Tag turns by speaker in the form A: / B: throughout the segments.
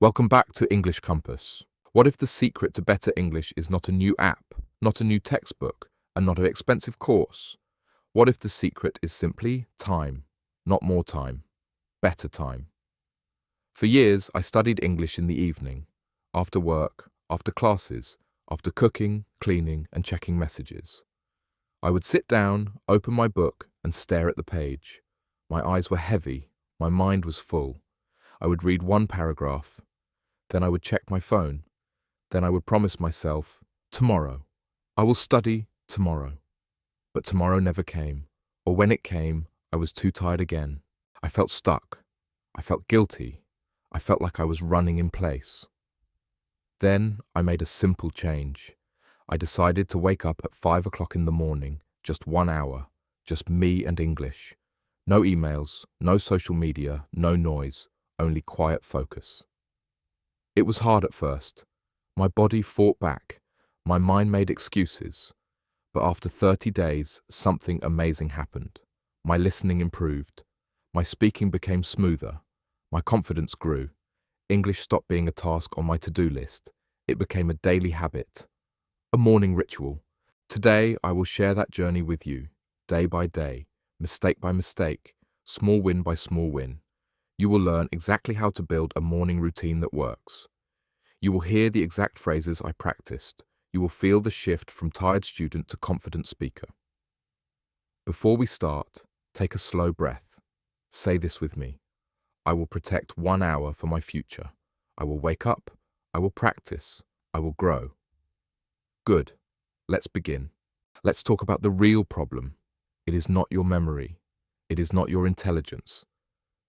A: Welcome back to English Compass. What if the secret to better English is not a new app, not a new textbook, and not an expensive course? What if the secret is simply time, not more time, better time? For years, I studied English in the evening, after work, after classes, after cooking, cleaning, and checking messages. I would sit down, open my book, and stare at the page. My eyes were heavy, my mind was full. I would read one paragraph, then I would check my phone. Then I would promise myself, tomorrow. I will study tomorrow. But tomorrow never came, or when it came, I was too tired again. I felt stuck. I felt guilty. I felt like I was running in place. Then I made a simple change. I decided to wake up at 5 o'clock in the morning, just 1 hour, just me and English. No emails, no social media, no noise, only quiet focus. It was hard at first. My body fought back. My mind made excuses. But after 30 days, something amazing happened. My listening improved. My speaking became smoother. My confidence grew. English stopped being a task on my to-do list. It became a daily habit, a morning ritual. Today, I will share that journey with you, day by day, mistake by mistake, small win by small win. You will learn exactly how to build a morning routine that works. You will hear the exact phrases I practiced. You will feel the shift from tired student to confident speaker. Before we start, take a slow breath. Say this with me. I will protect 1 hour for my future. I will wake up. I will practice. I will grow. Good. Let's begin. Let's talk about the real problem. It is not your memory. It is not your intelligence.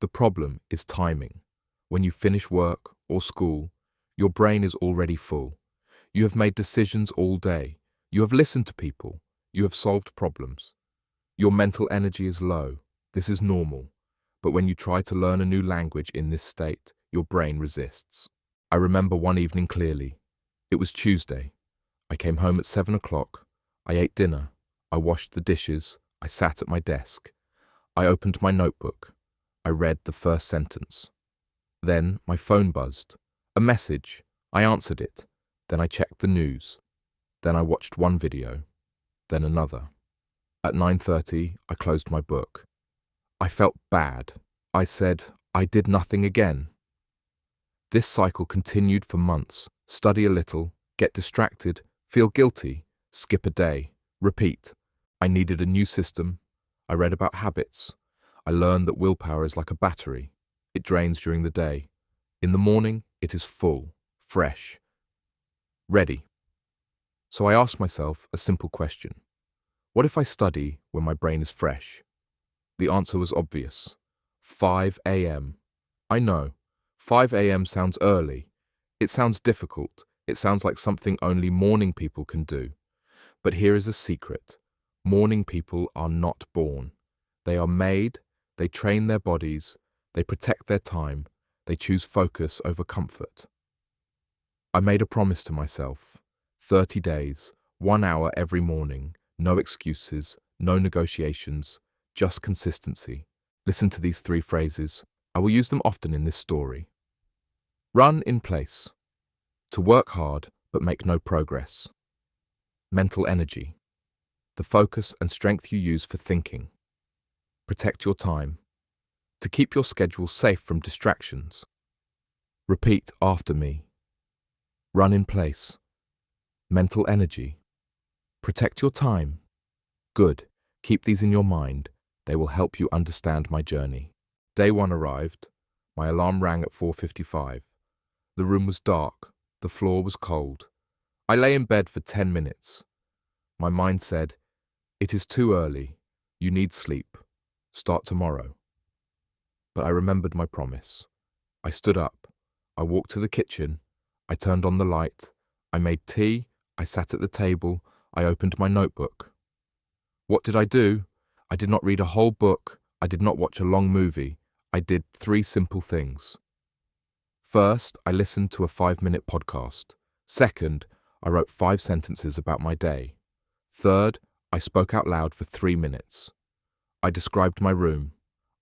A: The problem is timing. When you finish work or school, your brain is already full. You have made decisions all day. You have listened to people. You have solved problems. Your mental energy is low. This is normal. But when you try to learn a new language in this state, your brain resists. I remember one evening clearly. It was Tuesday. I came home at 7 o'clock. I ate dinner. I washed the dishes. I sat at my desk. I opened my notebook. I read the first sentence. Then my phone buzzed. A message. I answered it. Then I checked the news. Then I watched one video. Then another. At 9:30, I closed my book. I felt bad. I said, I did nothing again. This cycle continued for months. Study a little, get distracted, feel guilty, skip a day, repeat. I needed a new system. I read about habits. I learned that willpower is like a battery. It drains during the day. In the morning, it is full, fresh, ready. So I asked myself a simple question. What if I study when my brain is fresh? The answer was obvious. 5 a.m. I know, 5 a.m. sounds early. It sounds difficult. It sounds like something only morning people can do. But here is a secret. Morning people are not born. They are made, they train their bodies, they protect their time, they choose focus over comfort. I made a promise to myself. 30 days, 1 hour every morning, no excuses, no negotiations, just consistency. Listen to these 3 phrases. I will use them often in this story. Run in place. To work hard but make no progress. Mental energy. The focus and strength you use for thinking. Protect your time. To keep your schedule safe from distractions. Repeat after me. Run in place. Mental energy. Protect your time. Good. Keep these in your mind. They will help you understand my journey. Day 1 arrived. My alarm rang at 4:55. The room was dark. The floor was cold. I lay in bed for 10 minutes. My mind said, it is too early. You need sleep. Start tomorrow. But I remembered my promise. I stood up. I walked to the kitchen. I turned on the light. I made tea. I sat at the table. I opened my notebook. What did I do? I did not read a whole book. I did not watch a long movie. I did 3 simple things. First, I listened to a 5-minute podcast. Second, I wrote 5 sentences about my day. Third, I spoke out loud for 3 minutes. I described my room.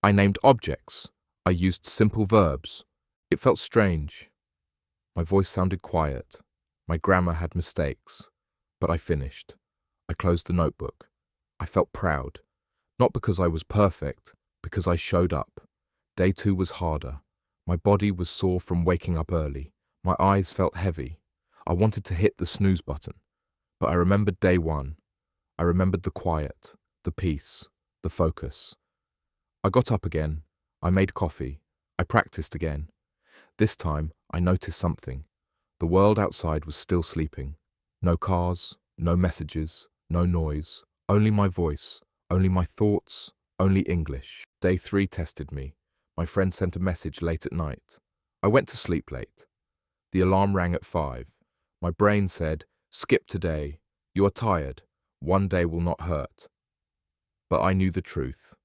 A: I named objects. I used simple verbs. It felt strange. My voice sounded quiet. My grammar had mistakes. But I finished. I closed the notebook. I felt proud. Not because I was perfect, because I showed up. Day 2 was harder. My body was sore from waking up early. My eyes felt heavy. I wanted to hit the snooze button. But I remembered day 1. I remembered the quiet, the peace, the focus. I got up again. I made coffee. I practiced again. This time, I noticed something. The world outside was still sleeping. No cars, no messages, no noise, only my voice, only my thoughts, only English. Day 3 tested me. My friend sent a message late at night. I went to sleep late. The alarm rang at 5. My brain said, "Skip today. You are tired. One day will not hurt." But I knew the truth.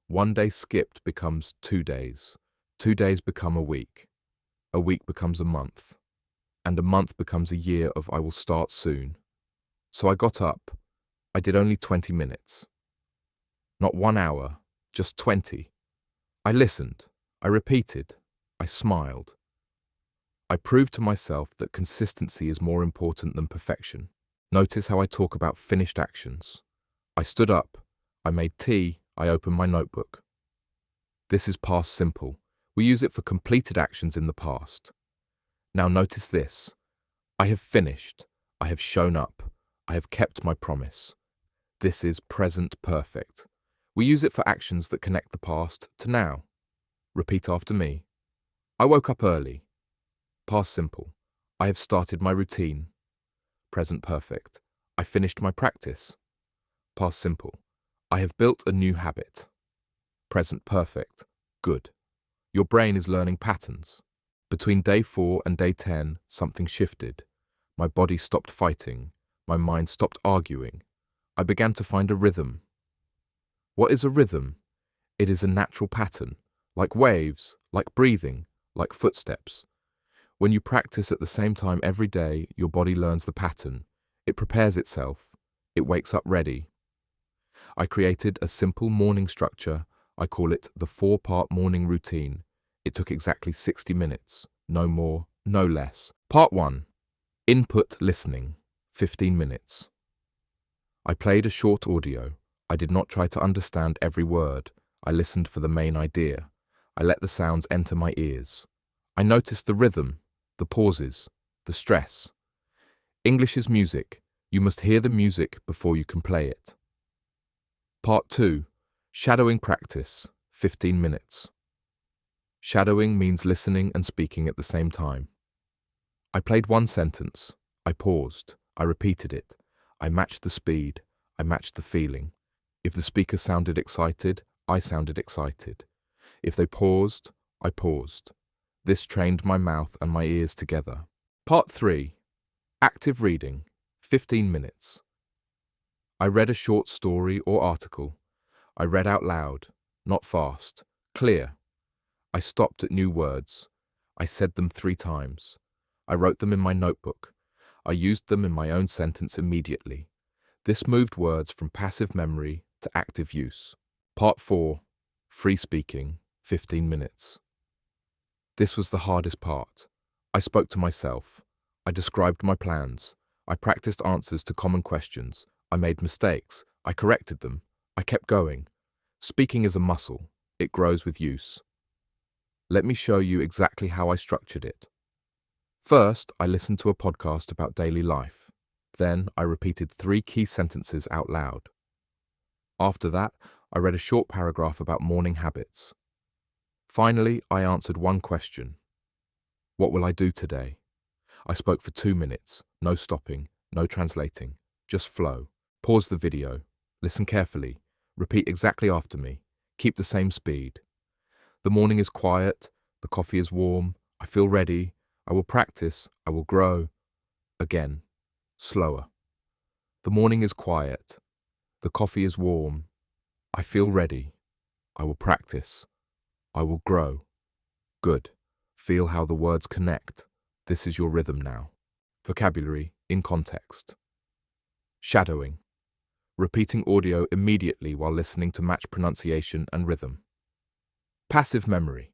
A: One day skipped becomes 2 days. 2 days become a week. A week becomes a month. And a month becomes a year of I will start soon. So I got up. I did only 20 minutes. Not 1 hour, just 20. I listened. I repeated. I smiled. I proved to myself that consistency is more important than perfection. Notice how I talk about finished actions. I stood up. I made tea. I opened my notebook. This is past simple. We use it for completed actions in the past. Now notice this. I have finished. I have shown up. I have kept my promise. This is present perfect. We use it for actions that connect the past to now. Repeat after me. I woke up early. Past simple. I have started my routine. Present perfect. I finished my practice. Past simple. I have built a new habit. Present perfect. Good. Your brain is learning patterns. Between day 4 and day 10, something shifted. My body stopped fighting. My mind stopped arguing. I began to find a rhythm. What is a rhythm? It is a natural pattern, like waves, like breathing, like footsteps. When you practice at the same time every day, your body learns the pattern. It prepares itself. It wakes up ready. I created a simple morning structure. I call it the 4-part morning routine. It took exactly 60 minutes, no more, no less. Part 1. Input listening, 15 minutes. I played a short audio. I did not try to understand every word. I listened for the main idea. I let the sounds enter my ears. I noticed the rhythm, the pauses, the stress. English is music. You must hear the music before you can play it. Part 2. Shadowing practice, 15 minutes. Shadowing means listening and speaking at the same time. I played one sentence. I paused. I repeated it. I matched the speed. I matched the feeling. If the speaker sounded excited, I sounded excited. If they paused, I paused. This trained my mouth and my ears together. Part 3. Active reading, 15 minutes. I read a short story or article. I read out loud, not fast, clear. I stopped at new words. I said them 3 times. I wrote them in my notebook. I used them in my own sentence immediately. This moved words from passive memory to active use. Part 4. Free speaking, 15 minutes. This was the hardest part. I spoke to myself. I described my plans. I practiced answers to common questions. I made mistakes. I corrected them. I kept going. Speaking is a muscle. It grows with use. Let me show you exactly how I structured it. First, I listened to a podcast about daily life. Then, I repeated 3 key sentences out loud. After that, I read a short paragraph about morning habits. Finally, I answered one question. What will I do today? I spoke for 2 minutes. No stopping, no translating. Just flow. Pause the video. Listen carefully. Repeat exactly after me. Keep the same speed. The morning is quiet. The coffee is warm. I feel ready. I will practice. I will grow. Again. Slower. The morning is quiet. The coffee is warm. I feel ready. I will practice. I will grow. Good. Feel how the words connect. This is your rhythm now. Vocabulary in context. Shadowing. Repeating audio immediately while listening to match pronunciation and rhythm. Passive memory.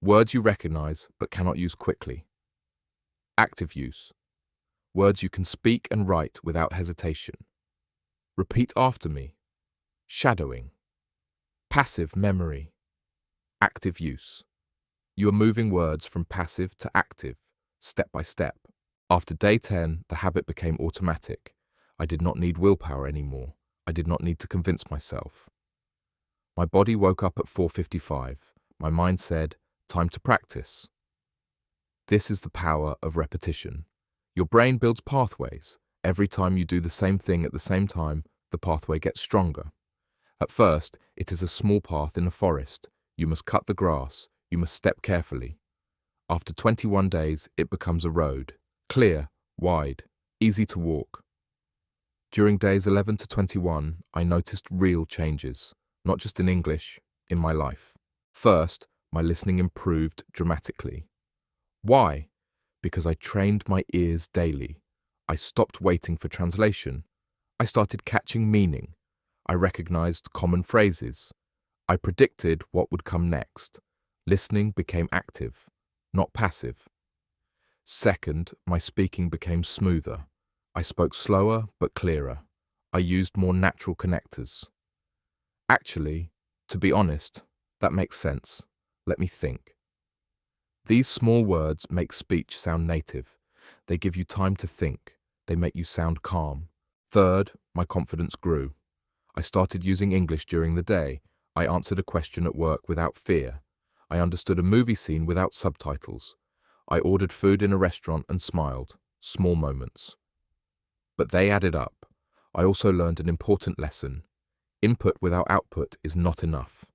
A: Words you recognize but cannot use quickly. Active use. Words you can speak and write without hesitation. Repeat after me. Shadowing. Passive memory. Active use. You are moving words from passive to active, step by step. After day 10, the habit became automatic. I did not need willpower anymore. I did not need to convince myself. My body woke up at 4:55. My mind said, time to practice. This is the power of repetition. Your brain builds pathways. Every time you do the same thing at the same time, the pathway gets stronger. At first, it is a small path in a forest. You must cut the grass. You must step carefully. After 21 days, it becomes a road. Clear, wide, easy to walk. During days 11 to 21, I noticed real changes, not just in English, in my life. First, my listening improved dramatically. Why? Because I trained my ears daily. I stopped waiting for translation. I started catching meaning. I recognized common phrases. I predicted what would come next. Listening became active, not passive. Second, my speaking became smoother. I spoke slower but clearer. I used more natural connectors. Actually, to be honest, that makes sense. Let me think. These small words make speech sound native. They give you time to think. They make you sound calm. Third, my confidence grew. I started using English during the day. I answered a question at work without fear. I understood a movie scene without subtitles. I ordered food in a restaurant and smiled. Small moments. But they added up. I also learned an important lesson. Input without output is not enough.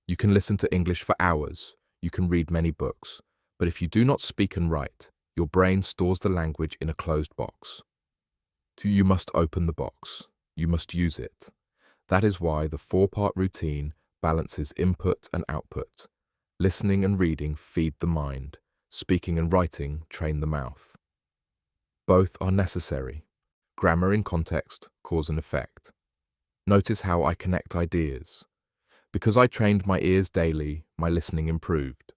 A: You can listen to English for hours. You can read many books. But if you do not speak and write, your brain stores the language in a closed box. You must open the box. You must use it. That is why the 4-part routine balances input and output. Listening and reading feed the mind. Speaking and writing train the mouth. Both are necessary. Grammar in context, cause and effect. Notice how I connect ideas. Because I trained my ears daily, my listening improved.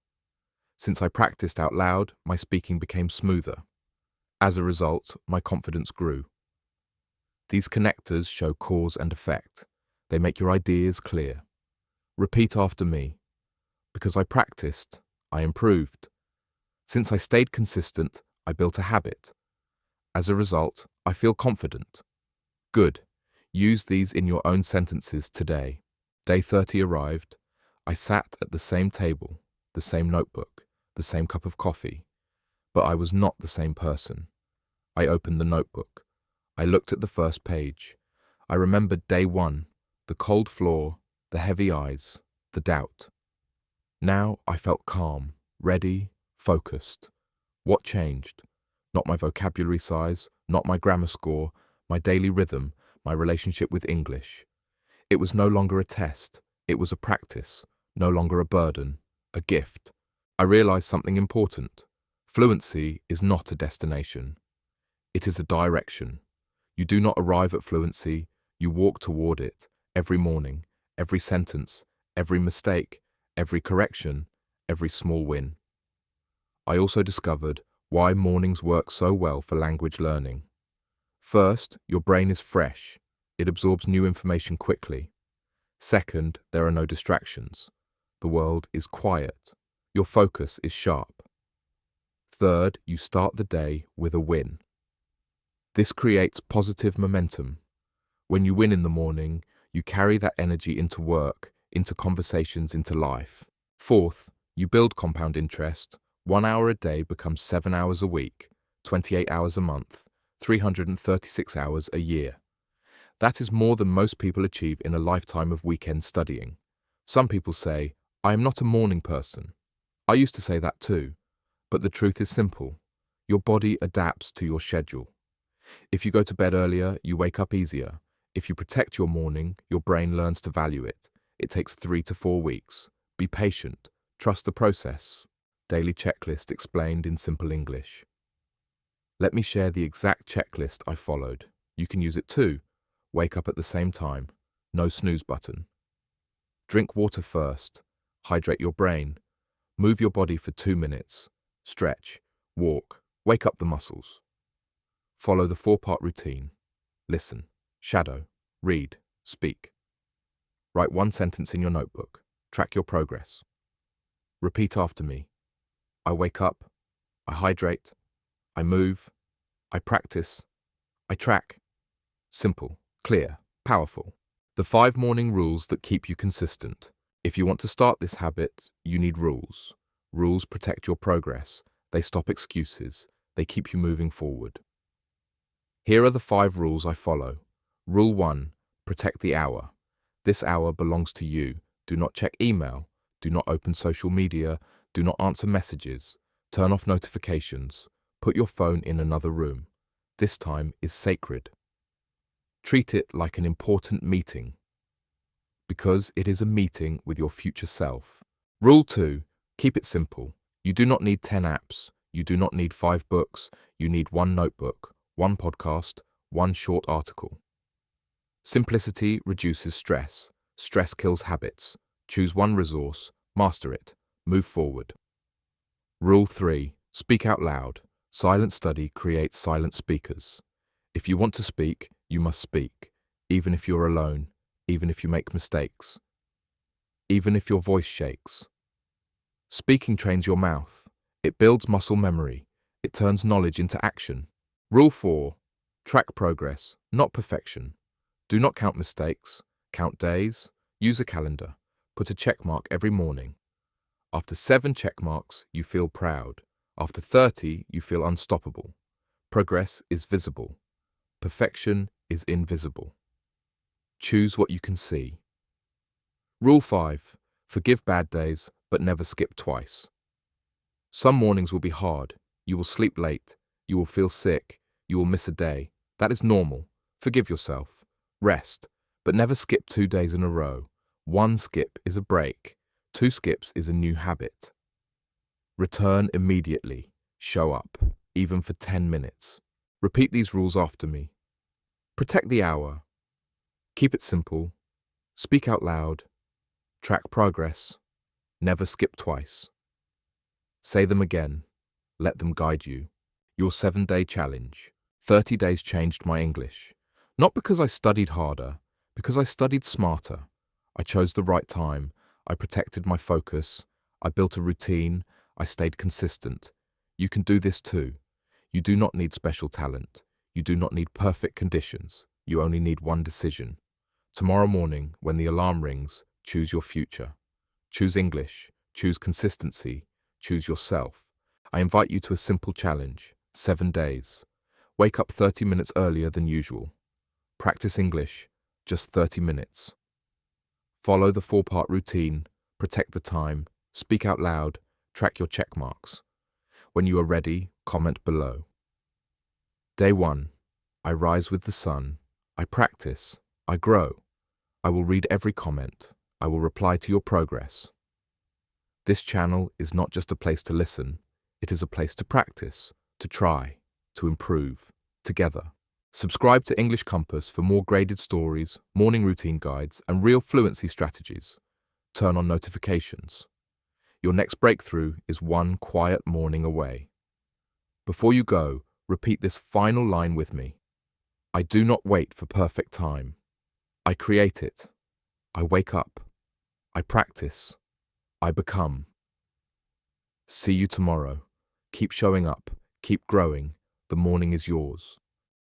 A: Since I practiced out loud, my speaking became smoother. As a result, my confidence grew. These connectors show cause and effect. They make your ideas clear. Repeat after me. Because I practiced, I improved. Since I stayed consistent, I built a habit. As a result, I feel confident. Good. Use these in your own sentences today. Day 30 arrived. I sat at the same table, the same notebook, the same cup of coffee. But I was not the same person. I opened the notebook. I looked at the first page. I remembered day 1, the cold floor, the heavy eyes, the doubt. Now I felt calm, ready, focused. What changed? Not my vocabulary size, not my grammar score, my daily rhythm, my relationship with English. It was no longer a test. It was a practice, no longer a burden, a gift. I realized something important. Fluency is not a destination. It is a direction. You do not arrive at fluency, you walk toward it every morning, every sentence, every mistake, every correction, every small win. I also discovered why mornings work so well for language learning. First, your brain is fresh. It absorbs new information quickly. Second, there are no distractions. The world is quiet. Your focus is sharp. Third, you start the day with a win. This creates positive momentum. When you win in the morning, you carry that energy into work, into conversations, into life. Fourth, you build compound interest. 1 hour a day becomes 7 hours a week, 28 hours a month, 336 hours a year. That is more than most people achieve in a lifetime of weekend studying. Some people say, I am not a morning person. I used to say that too. But the truth is simple. Your body adapts to your schedule. If you go to bed earlier, you wake up easier. If you protect your morning, your brain learns to value it. It takes 3 to 4 weeks. Be patient. Trust the process. Daily checklist explained in simple English. Let me share the exact checklist I followed. You can use it too. Wake up at the same time. No snooze button. Drink water first. Hydrate your brain. Move your body for 2 minutes. Stretch. Walk. Wake up the muscles. Follow the 4-part routine. Listen, shadow, read, speak. Write 1 sentence in your notebook. Track your progress. Repeat after me. I wake up. I hydrate. I move. I practice. I track. Simple, clear, powerful. The 5 morning rules that keep you consistent. If you want to start this habit, you need rules. Rules protect your progress. They stop excuses. They keep you moving forward. Here are the 5 rules I follow. Rule 1, protect the hour. This hour belongs to you. Do not check email. Do not open social media. Do not answer messages. Turn off notifications. Put your phone in another room. This time is sacred. Treat it like an important meeting, because it is a meeting with your future self. Rule 2, keep it simple. You do not need 10 apps. You do not need 5 books. You need 1 notebook, 1 podcast, 1 short article. Simplicity reduces stress. Stress kills habits. Choose 1 resource, master it, move forward. Rule 3, speak out loud. Silent study creates silent speakers. If you want to speak, you must speak, even if you're alone, even if you make mistakes, even if your voice shakes. Speaking trains your mouth. It builds muscle memory. It turns knowledge into action. Rule 4, track progress, not perfection. Do not count mistakes. Count days. Use a calendar. Put a check mark every morning. After 7 check marks, you feel proud. After 30, you feel unstoppable. Progress is visible. Perfection is invisible. Choose what you can see. Rule 5, forgive bad days, but never skip twice. Some mornings will be hard. You will sleep late. You will feel sick. You will miss a day. That is normal. Forgive yourself. Rest, but never skip 2 days in a row. 1 skip is a break. 2 skips is a new habit. Return immediately. Show up, even for 10 minutes. Repeat these rules after me. Protect the hour. Keep it simple. Speak out loud. Track progress. Never skip twice. Say them again. Let them guide you. Your 7-day challenge. 30 days changed my English. Not because I studied harder, because I studied smarter. I chose the right time. I protected my focus. I built a routine. I stayed consistent. You can do this too. You do not need special talent. You do not need perfect conditions. You only need 1 decision. Tomorrow morning, when the alarm rings, choose your future. Choose English. Choose consistency. Choose yourself. I invite you to a simple challenge. 7 days. Wake up 30 minutes earlier than usual. Practice English. Just 30 minutes. Follow the 4-part routine. Protect the time. Speak out loud. Track your check marks. When you are ready, comment below. Day 1. I rise with the sun. I practice. I grow. I will read every comment. I will reply to your progress. This channel is not just a place to listen. It is a place to practice, to try, to improve, together. Subscribe to English Compass for more graded stories, morning routine guides, and real fluency strategies. Turn on notifications. Your next breakthrough is 1 quiet morning away. Before you go, repeat this final line with me. I do not wait for perfect time. I create it. I wake up. I practice. I become. See you tomorrow. Keep showing up. Keep growing. The morning is yours.